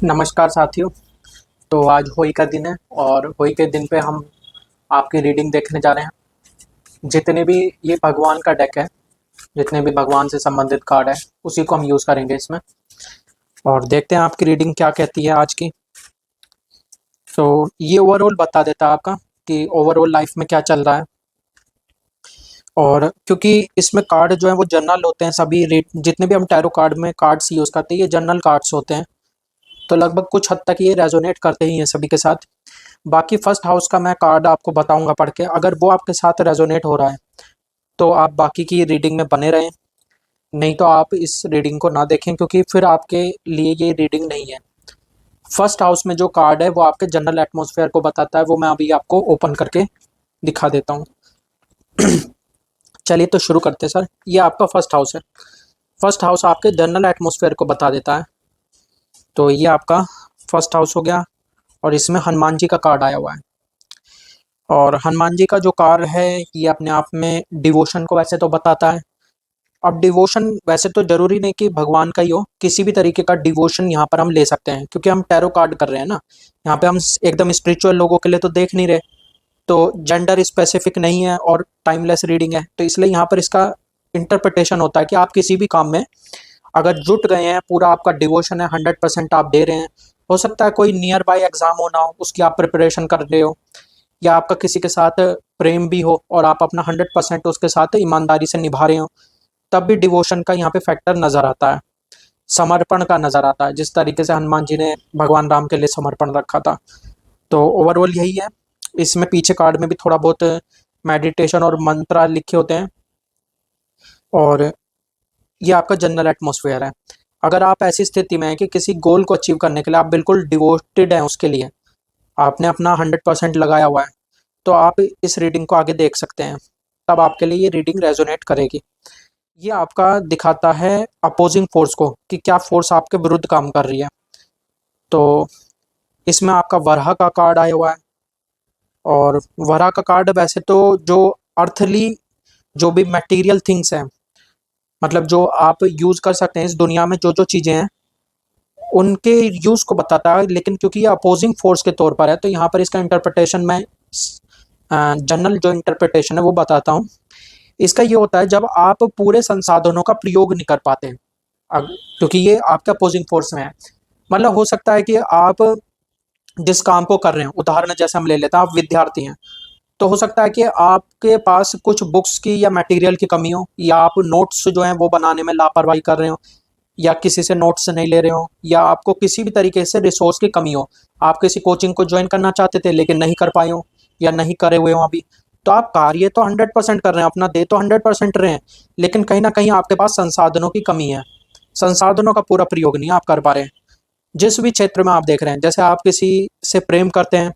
नमस्कार साथियों। तो आज होली का दिन है और होली के दिन पे हम आपकी रीडिंग देखने जा रहे हैं। जितने भी ये भगवान का डेक है, जितने भी भगवान से संबंधित कार्ड है, उसी को हम यूज़ करेंगे इसमें। और देखते हैं आपकी रीडिंग क्या कहती है आज की। तो ये ओवरऑल बता देता है आपका कि ओवरऑल लाइफ में क्या चल रहा है। और क्योंकि इसमें कार्ड जो है वो जनरल होते हैं, सभी रेट जितने भी हम टैरो कार्ड में कार्ड्स यूज़ करते हैं ये जनरल कार्ड्स होते हैं। तो लगभग कुछ हद तक ये रेजोनेट करते ही हैं सभी के साथ। बाकी फर्स्ट हाउस का मैं कार्ड आपको बताऊंगा पढ़ के, अगर वो आपके साथ रेजोनेट हो रहा है तो आप बाकी की रीडिंग में बने रहें, नहीं तो आप इस रीडिंग को ना देखें क्योंकि फिर आपके लिए ये रीडिंग नहीं है। फर्स्ट हाउस में जो कार्ड है वो आपके जनरल एटमॉस्फेयर को बताता है, वो मैं अभी आपको ओपन करके दिखा देता हूँ। चलिए तो शुरू करते हैं सर। ये आपका फर्स्ट हाउस है। फर्स्ट हाउस आपके जनरल एटमॉस्फेयर को बता देता है। तो ये आपका फर्स्ट हाउस हो गया और इसमें हनुमान जी का कार्ड आया हुआ है। और हनुमान जी का जो कार्य है ये अपने आप में डिवोशन को वैसे तो बताता है। अब डिवोशन वैसे तो जरूरी नहीं कि भगवान का ही हो, किसी भी तरीके का डिवोशन यहाँ पर हम ले सकते हैं क्योंकि हम टैरो कार्ड कर रहे हैं ना। यहाँ पे हम एकदम स्पिरिचुअल लोगों के लिए तो देख नहीं रहे, तो जेंडर स्पेसिफिक नहीं है और टाइमलेस रीडिंग है, तो इसलिए यहाँ पर इसका इंटरप्रिटेशन होता है कि आप किसी भी काम में अगर जुट गए हैं, पूरा आपका डिवोशन है, 100% आप दे रहे हैं। हो सकता है कोई नियर बाय एग्जाम होना हो, उसकी आप प्रिपरेशन कर रहे हो, या आपका किसी के साथ प्रेम भी हो और आप अपना 100% उसके साथ ईमानदारी से निभा रहे हो, तब भी डिवोशन का यहाँ पे फैक्टर नजर आता है, समर्पण का नजर आता है, जिस तरीके से हनुमान जी ने भगवान राम के लिए समर्पण रखा था। तो ओवरऑल यही है। इसमें पीछे कार्ड में भी थोड़ा बहुत मेडिटेशन और मंत्र लिखे होते हैं। और ये आपका जनरल एटमॉस्फेयर है। अगर आप ऐसी स्थिति में हैं कि किसी गोल को अचीव करने के लिए आप बिल्कुल डिवोटेड हैं, उसके लिए आपने अपना 100% लगाया हुआ है, तो आप इस रीडिंग को आगे देख सकते हैं, तब आपके लिए ये रीडिंग रेजोनेट करेगी। ये आपका दिखाता है अपोजिंग फोर्स को कि क्या फोर्स आपके विरुद्ध काम कर रही है। तो इसमें आपका वराह का कार्ड आया हुआ है। और वराह का कार्ड वैसे तो जो अर्थली, जो भी मटेरियल थिंग्स हैं, मतलब जो आप यूज कर सकते हैं इस दुनिया में, जो जो चीजें हैं उनके यूज को बताता है, लेकिन क्योंकि ये अपोजिंग फोर्स के तौर पर है तो यहाँ पर इसका इंटरप्रिटेशन मैं जनरल जो इंटरप्रिटेशन है वो बताता हूँ। इसका ये होता है जब आप पूरे संसाधनों का प्रयोग नहीं कर पाते, क्योंकि ये आपके अपोजिंग फोर्स में है। मतलब हो सकता है कि आप जिस काम को कर रहे हैं, उदाहरण जैसे हम ले लेते हैं, आप विद्यार्थी हैं, तो हो सकता है कि आपके पास कुछ बुक्स की या मटेरियल की कमी हो, या आप नोट्स जो हैं वो बनाने में लापरवाही कर रहे हो, या किसी से नोट्स नहीं ले रहे हो, या आपको किसी भी तरीके से रिसोर्स की कमी हो। आप किसी कोचिंग को ज्वाइन करना चाहते थे लेकिन नहीं कर पाए हो, या नहीं करे हुए हो अभी। तो आप कार्य तो 100% कर रहे हैं, अपना दे तो 100% रहे हैं, लेकिन कहीं ना कहीं आपके पास संसाधनों की कमी है, संसाधनों का पूरा प्रयोग नहीं आप कर पा रहे हैं। जिस भी क्षेत्र में आप देख रहे हैं, जैसे आप किसी से प्रेम करते हैं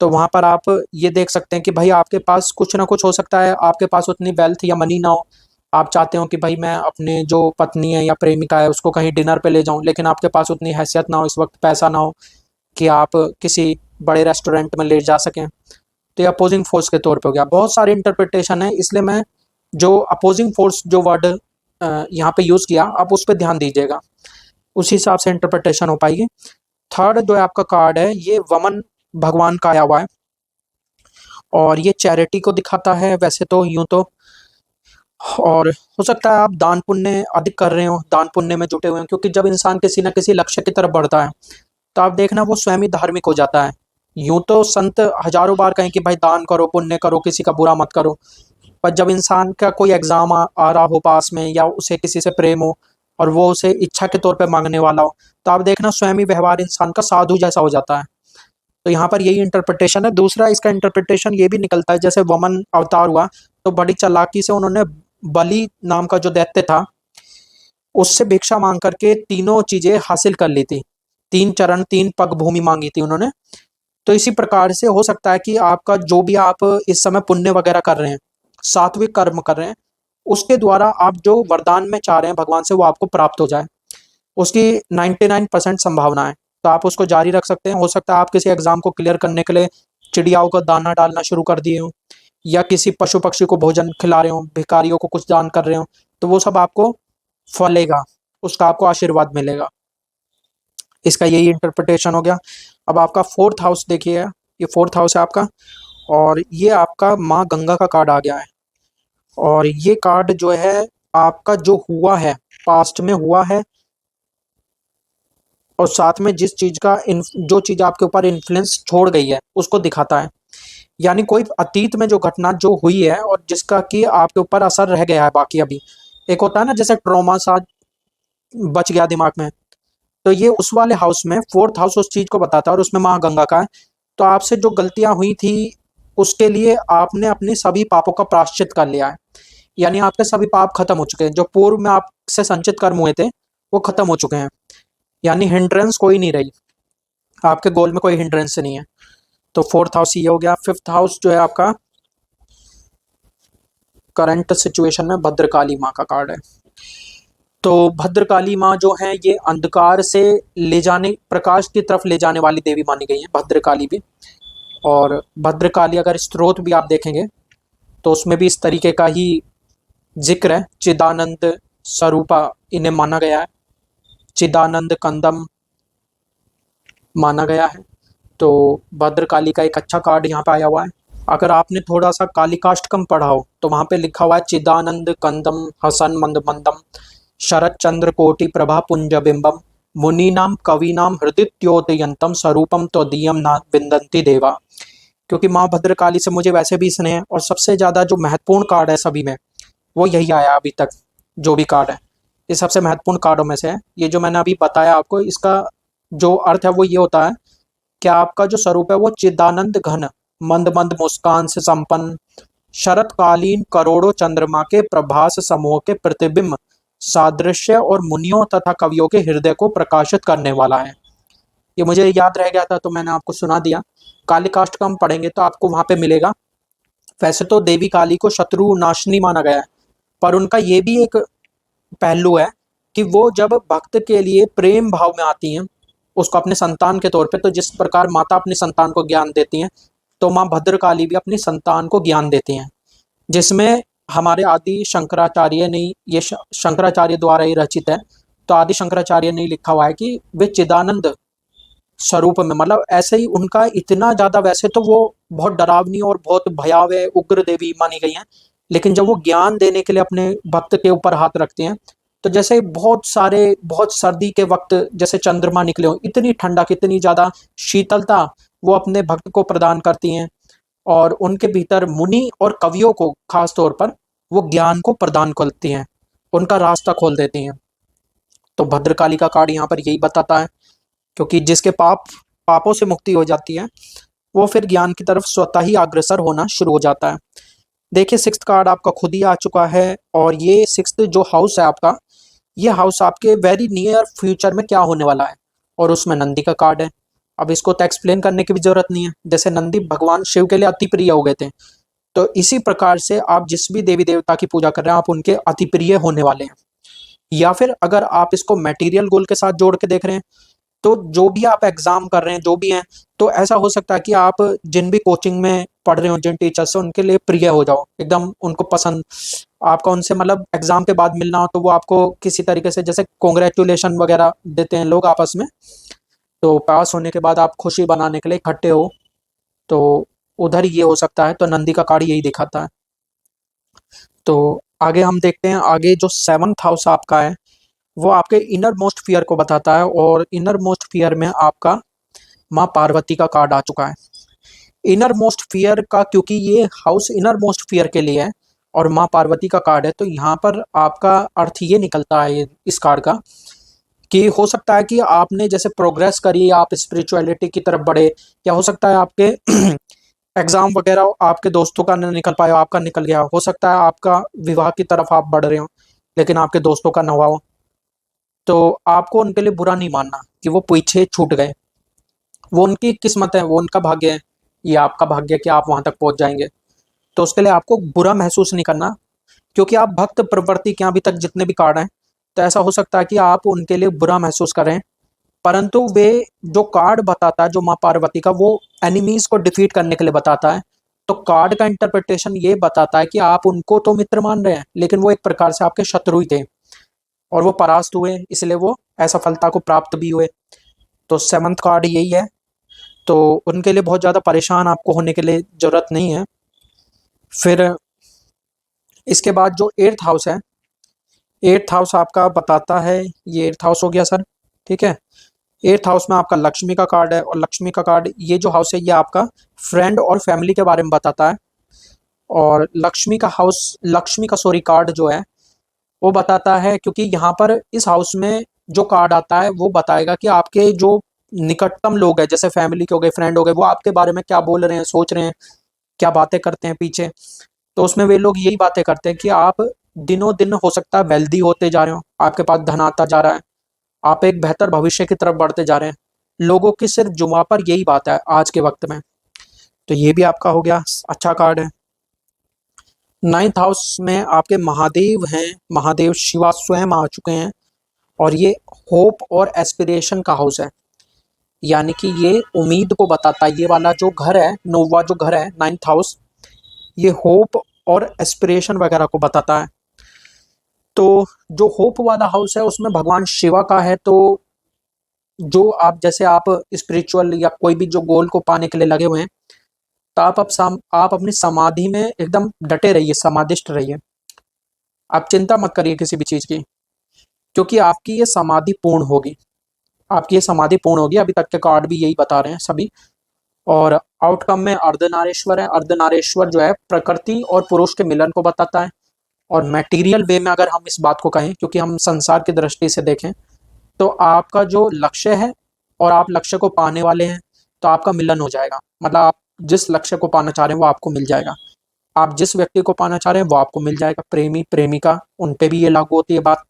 तो वहां पर आप ये देख सकते हैं कि भाई आपके पास कुछ ना कुछ हो सकता है, आपके पास उतनी वेल्थ या मनी ना हो। आप चाहते हो कि भाई मैं अपने जो पत्नी है या प्रेमिका है उसको कहीं डिनर पे ले जाऊं, लेकिन आपके पास उतनी हैसियत ना हो, इस वक्त पैसा ना हो कि आप किसी बड़े रेस्टोरेंट में ले जा सकें। तो ये अपोजिंग फोर्स के तौर पे हो गया। बहुत सारे इंटरप्रिटेशन है, इसलिए मैं जो अपोजिंग फोर्स जो वर्ड यहाँ पे यूज किया, आप उस पर ध्यान दीजिएगा, उसी हिसाब से इंटरप्रिटेशन हो पाएगी। थर्ड जो है आपका कार्ड है, ये वमन भगवान का आया हुआ है और ये चैरिटी को दिखाता है वैसे तो यूं तो। और हो सकता है आप दान पुण्य अधिक कर रहे हो, दान पुण्य में जुटे हुए हैं, क्योंकि जब इंसान किसी न किसी लक्ष्य की तरफ बढ़ता है तो आप देखना वो स्वयं ही धार्मिक हो जाता है। यूं तो संत हजारों बार कहें कि भाई दान करो, पुण्य करो, किसी का बुरा मत करो, पर जब इंसान का कोई एग्जाम आ रहा हो पास में, या उसे किसी से प्रेम हो और वो उसे इच्छा के तौर पे मांगने वाला हो, तो आप देखना स्वयं ही व्यवहार इंसान का साधु जैसा हो जाता है। तो यहाँ पर यही इंटरप्रिटेशन है। दूसरा इसका इंटरप्रिटेशन ये भी निकलता है, जैसे वमन अवतार हुआ तो बड़ी चालाकी से उन्होंने बलि नाम का जो दैत्य था उससे भिक्षा मांग करके तीनों चीजें हासिल कर ली थी। 3 चरण 3 पग भूमि मांगी थी उन्होंने। तो इसी प्रकार से हो सकता है कि आपका जो भी आप इस समय पुण्य वगैरह कर रहे हैं, सात्विक कर्म कर रहे हैं, उसके द्वारा आप जो वरदान में चाह रहे हैं भगवान से वो आपको प्राप्त हो जाए, उसकी 99% संभावना है। तो आप उसको जारी रख सकते हैं। हो सकता है आप किसी एग्जाम को क्लियर करने के लिए चिड़ियाओं को दाना डालना शुरू कर दिए हो, या किसी पशु पक्षी को भोजन खिला रहे हो, भिखारियों को कुछ दान कर रहे हो, तो वो सब आपको फलेगा, उसका आपको आशीर्वाद मिलेगा। इसका यही इंटरप्रिटेशन हो गया। अब आपका फोर्थ हाउस देखिए, ये फोर्थ हाउस है आपका, और ये आपका माँ गंगा का कार्ड आ गया है। और ये कार्ड जो है आपका जो हुआ है, पास्ट में हुआ है, और साथ में जिस चीज का जो चीज आपके ऊपर इन्फ्लुएंस छोड़ गई है उसको दिखाता है। यानी कोई अतीत में जो घटना जो हुई है और जिसका कि आपके ऊपर असर रह गया है बाकी अभी। एक होता है ना जैसे ट्रॉमा सा बच गया दिमाग में, तो ये उस वाले हाउस में फोर्थ हाउस उस चीज को बताता है, और उसमें माँ गंगा का है। तो आपसे जो गलतियां हुई थी उसके लिए आपने अपने सभी पापों का प्रायश्चित कर लिया है। यानी आपके सभी पाप खत्म हो चुके हैं, जो पूर्व में आपसे संचित कर्म हुए थे वो खत्म हो चुके हैं। यानी हिंड्रेंस कोई नहीं रही, आपके गोल में कोई हिंड्रेंस नहीं है। तो फोर्थ हाउस ये हो गया। फिफ्थ हाउस जो है आपका करंट सिचुएशन में भद्रकाली माँ का कार्ड है। तो भद्रकाली माँ जो है ये अंधकार से ले जाने, प्रकाश की तरफ ले जाने वाली देवी मानी गई है भद्रकाली भी। और भद्रकाली अगर स्त्रोत भी आप देखेंगे तो उसमें भी इस तरीके का ही जिक्र है। चिदानंद स्वरूपा इन्हें माना गया है, चिदानंद कंदम माना गया है। तो भद्रकाली का एक अच्छा कार्ड यहाँ पे आया हुआ है। अगर आपने थोड़ा सा काली काष्टकम पढ़ा हो तो वहां पे लिखा हुआ है चिदानंद कंदम हसन मंद मंदम शरद चंद्र कोटि प्रभा पुंज बिंबम मुनीनाम कवीनाम हृदयोदयंतम स्वरूपम तो दियम ना विंदंती देवा। क्योंकि माँ भद्रकाली से मुझे वैसे भी स्नेह है, और सबसे ज्यादा जो महत्वपूर्ण कार्ड है सभी में वो यही आया अभी तक। जो भी कार्ड है ये सबसे महत्वपूर्ण कार्डों में से है। ये जो मैंने अभी बताया आपको, इसका जो अर्थ है वो ये होता है कि आपका जो स्वरूप है वो चिदानंद घन मंद मंद मुस्कान से संपन्न शरतकालीन करोड़ों चंद्रमा के प्रभास समूह के प्रतिबिंब सादृश्य और मुनियों तथा कवियों के हृदय को प्रकाशित करने वाला है। ये मुझे याद रह गया था तो मैंने आपको सुना दिया। काली काष्ट का हम पढ़ेंगे तो आपको वहां पे मिलेगा। वैसे तो देवी काली को शत्रु नाशनी माना गया है, पर उनका ये भी एक पहलू है कि वो जब भक्त के लिए प्रेम भाव में आती हैं, उसको अपने संतान के तौर पे, तो जिस प्रकार माता अपनी संतान को ज्ञान देती हैं तो माँ भद्रकाली भी अपनी संतान को ज्ञान देती हैं। जिसमें हमारे आदि शंकराचार्य ने, ये शंकराचार्य द्वारा ही रचित है, तो आदि शंकराचार्य ने लिखा हुआ है कि वे चिदानंद स्वरूप में, मतलब ऐसे ही उनका इतना ज्यादा, वैसे तो वो बहुत डरावनी और बहुत भयावह उग्र देवी मानी गई हैं, लेकिन जब वो ज्ञान देने के लिए अपने भक्त के ऊपर हाथ रखते हैं तो जैसे बहुत सारे, बहुत सर्दी के वक्त जैसे चंद्रमा निकले हो, इतनी ठंडा, कितनी ज्यादा शीतलता वो अपने भक्त को प्रदान करती हैं। और उनके भीतर मुनि और कवियों को खास तौर पर वो ज्ञान को प्रदान करती हैं, उनका रास्ता खोल देती हैं। तो भद्रकाली का कार्ड यहाँ पर यही बताता है, क्योंकि जिसके पापों से मुक्ति हो जाती है वो फिर ज्ञान की तरफ स्वतः ही अग्रसर होना शुरू हो जाता है। देखिए सिक्स्थ कार्ड आपका खुद ही आ चुका है, और ये सिक्स्थ जो हाउस है आपका, ये हाउस आपके वेरी नियर फ्यूचर में क्या होने वाला है, और उसमें नंदी का कार्ड है। अब इसको तो एक्सप्लेन करने की भी जरूरत नहीं है, जैसे नंदी भगवान शिव के लिए अति प्रिय हो गए थे, तो इसी प्रकार से आप जिस भी देवी देवता की पूजा कर रहे हैं आप उनके अति प्रिय होने वाले हैं। या फिर अगर आप इसको मटेरियल गोल के साथ जोड़ के देख रहे हैं तो जो भी आप एग्जाम कर रहे हैं, जो भी हैं, तो ऐसा हो सकता है कि आप जिन भी कोचिंग में पढ़ रहे हो, जिन टीचर से, उनके लिए प्रिय हो जाओ, एकदम उनको पसंद, आपका उनसे मतलब एग्जाम के बाद मिलना हो तो वो आपको किसी तरीके से जैसे कॉन्ग्रेचुलेशन वगैरह देते हैं लोग आपस में, तो पास होने के बाद आप खुशी बनाने के लिए इकट्ठे हो, तो उधर ये हो सकता है। तो नंदी का कार्ड यही दिखाता है। तो आगे हम देखते हैं, आगे जो सेवंथ हाउस आपका है वो आपके इनर मोस्ट फियर को बताता है, और इनर मोस्ट फियर में आपका माँ पार्वती का कार्ड आ चुका है। इनर मोस्ट फियर का, क्योंकि ये हाउस इनर मोस्ट फियर के लिए है और माँ पार्वती का कार्ड है, तो यहाँ पर आपका अर्थ ये निकलता है इस कार्ड का कि हो सकता है कि आपने जैसे प्रोग्रेस करी, आप स्पिरिचुअलिटी की तरफ बढ़े, या हो सकता है आपके एग्जाम वगैरह आपके दोस्तों का नहीं निकल पाया, आपका निकल गया, हो सकता है आपका विवाह की तरफ आप बढ़ रहे हो लेकिन आपके दोस्तों का ना हुआ हो, तो आपको उनके लिए बुरा नहीं मानना कि वो पीछे छूट गए। वो उनकी किस्मत है, वो उनका भाग्य है, ये आपका भाग्य है कि आप वहां तक पहुंच जाएंगे। तो उसके लिए आपको बुरा महसूस नहीं करना, क्योंकि आप भक्त प्रवृत्ति के अभी तक जितने भी कार्ड हैं, तो ऐसा हो सकता है कि आप उनके लिए बुरा महसूस करें, परंतु वे जो कार्ड बताता है, जो माँ पार्वती का, वो एनिमीज को डिफीट करने के लिए बताता है। तो कार्ड का इंटरप्रिटेशन ये बताता है कि आप उनको तो मित्र मान रहे हैं लेकिन वो एक प्रकार से आपके शत्रु ही थे, और वो परास्त हुए, इसलिए वो असफलता को प्राप्त भी हुए। तो 7th कार्ड यही है। तो उनके लिए बहुत ज़्यादा परेशान आपको होने के लिए ज़रूरत नहीं है। फिर इसके बाद जो 8th हाउस है, 8th हाउस आपका बताता है, ये 8th हाउस हो गया सर, ठीक है। 8th हाउस में आपका लक्ष्मी का कार्ड है, और लक्ष्मी का कार्ड, ये जो हाउस है ये आपका फ्रेंड और फैमिली के बारे में बताता है। और लक्ष्मी का सॉरी कार्ड जो है वो बताता है, क्योंकि यहाँ पर इस हाउस में जो कार्ड आता है वो बताएगा कि आपके जो निकटतम लोग हैं, जैसे फैमिली के हो गए, फ्रेंड हो गए, वो आपके बारे में क्या बोल रहे हैं, सोच रहे हैं, क्या बातें करते हैं पीछे। तो उसमें वे लोग यही बातें करते हैं कि आप दिनों दिन हो सकता है वेल्दी होते जा रहे हो, आपके पास धन आता जा रहा है, आप एक बेहतर भविष्य की तरफ बढ़ते जा रहे हैं। लोगों की सिर्फ जुबां पर यही बात है आज के वक्त में। तो ये भी आपका हो गया, अच्छा कार्ड है। 9th हाउस में आपके महादेव हैं, महादेव शिवा स्वयं आ चुके हैं, और ये होप और एस्पिरेशन का हाउस है, यानी कि ये उम्मीद को बताता है। ये वाला जो घर है, नौवा जो घर है 9th हाउस, ये होप और एस्पिरेशन वगैरह को बताता है। तो जो होप वाला हाउस है उसमें भगवान शिवा का है। तो जो आप जैसे आप स्पिरिचुअल या कोई भी जो गोल को पाने के लिए लगे हुए हैं, तो आप अपनी समाधि में एकदम डटे रहिए, समाधिष्ट रहिए। आप चिंता मत करिए किसी भी चीज़ की, क्योंकि आपकी ये समाधि पूर्ण होगी, आपकी ये समाधि पूर्ण होगी। अभी तक के कार्ड भी यही बता रहे हैं सभी। और आउटकम में अर्धनारेश्वर है। अर्धनारेश्वर जो है प्रकृति और पुरुष के मिलन को बताता है। और मटेरियल वे में अगर हम इस बात को कहें, क्योंकि हम संसार की दृष्टि से देखें, तो आपका जो लक्ष्य है और आप लक्ष्य को पाने वाले हैं, तो आपका मिलन हो जाएगा। मतलब आप जिस लक्ष्य को पाना चाह रहे हैं वो आपको मिल जाएगा, आप जिस व्यक्ति को पाना चाह रहे हैं वो आपको मिल जाएगा। प्रेमी प्रेमिका, उन पे भी ये लागू होती है बात।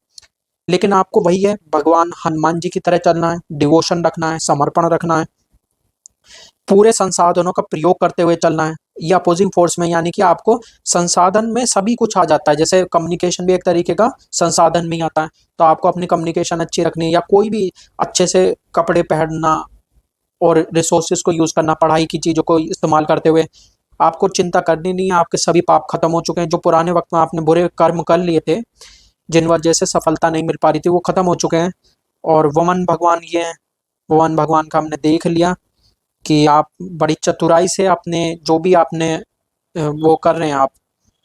लेकिन आपको वही है, भगवान हनुमान जी की तरह चलना है, डिवोशन रखना है, समर्पण रखना है, पूरे संसाधनों का प्रयोग करते हुए चलना है। या अपोजिंग फोर्स में, यानी कि आपको संसाधन में सभी कुछ आ जाता है, जैसे कम्युनिकेशन भी एक तरीके का संसाधन में ही आता है। तो आपको अपनी कम्युनिकेशन अच्छी रखनी है, या कोई भी अच्छे से कपड़े पहनना और रिसोर्सेज को यूज़ करना, पढ़ाई की चीज़ों को इस्तेमाल करते हुए। आपको चिंता करनी नहीं है, आपके सभी पाप खत्म हो चुके हैं। जो पुराने वक्त में आपने बुरे कर्म कर लिए थे, जिन वजह से सफलता नहीं मिल पा रही थी, वो खत्म हो चुके हैं। और वमन भगवान ये हैं, वमन भगवान का हमने देख लिया कि आप बड़ी चतुराई से अपने जो भी आपने वो कर रहे हैं आप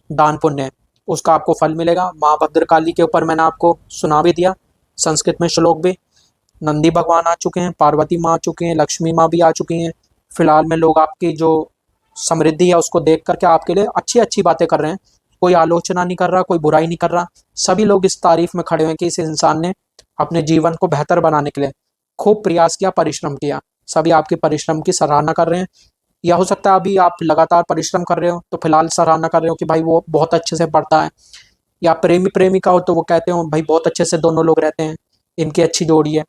दान पुण्य, उसका आपको फल मिलेगा। माँ भद्रकाली के ऊपर मैंने आपको सुना भी दिया, संस्कृत में श्लोक भी। नंदी भगवान आ चुके हैं, पार्वती माँ आ चुकी हैं, लक्ष्मी माँ भी आ चुकी हैं। फिलहाल में लोग आपकी जो समृद्धि है उसको देख करके आपके लिए अच्छी अच्छी बातें कर रहे हैं। कोई आलोचना नहीं कर रहा, कोई बुराई नहीं कर रहा। सभी लोग इस तारीफ में खड़े हुए हैं कि इस इंसान ने अपने जीवन को बेहतर बनाने के लिए खूब प्रयास किया, परिश्रम किया। सभी आपके परिश्रम की सराहना कर रहे हैं। या हो सकता है अभी आप लगातार परिश्रम कर रहे हो तो फिलहाल सराहना कर रहे हो कि भाई वो बहुत अच्छे से पढ़ता है। या प्रेमी प्रेमिका हो तो वो कहते हो भाई बहुत अच्छे से दोनों लोग रहते हैं, इनकी अच्छी जोड़ी है।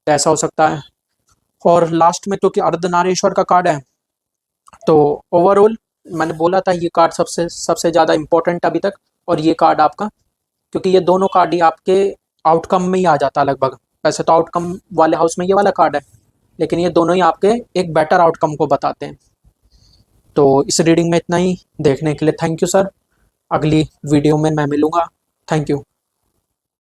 तो ऐसा हो सकता है। और लास्ट में, क्योंकि अर्धनारीश्वर का कार्ड है, तो ओवरऑल मैंने बोला था ये कार्ड सबसे सबसे ज़्यादा इम्पोर्टेंट अभी तक। और ये कार्ड आपका, क्योंकि ये दोनों कार्ड ही आपके आउटकम में ही आ जाता है लगभग। वैसे तो आउटकम वाले हाउस में ये वाला कार्ड है, लेकिन ये दोनों ही आपके एक बेटर आउटकम को बताते हैं। तो इस रीडिंग में इतना ही। देखने के लिए थैंक यू सर। अगली वीडियो में मैं मिलूँगा। Thank you.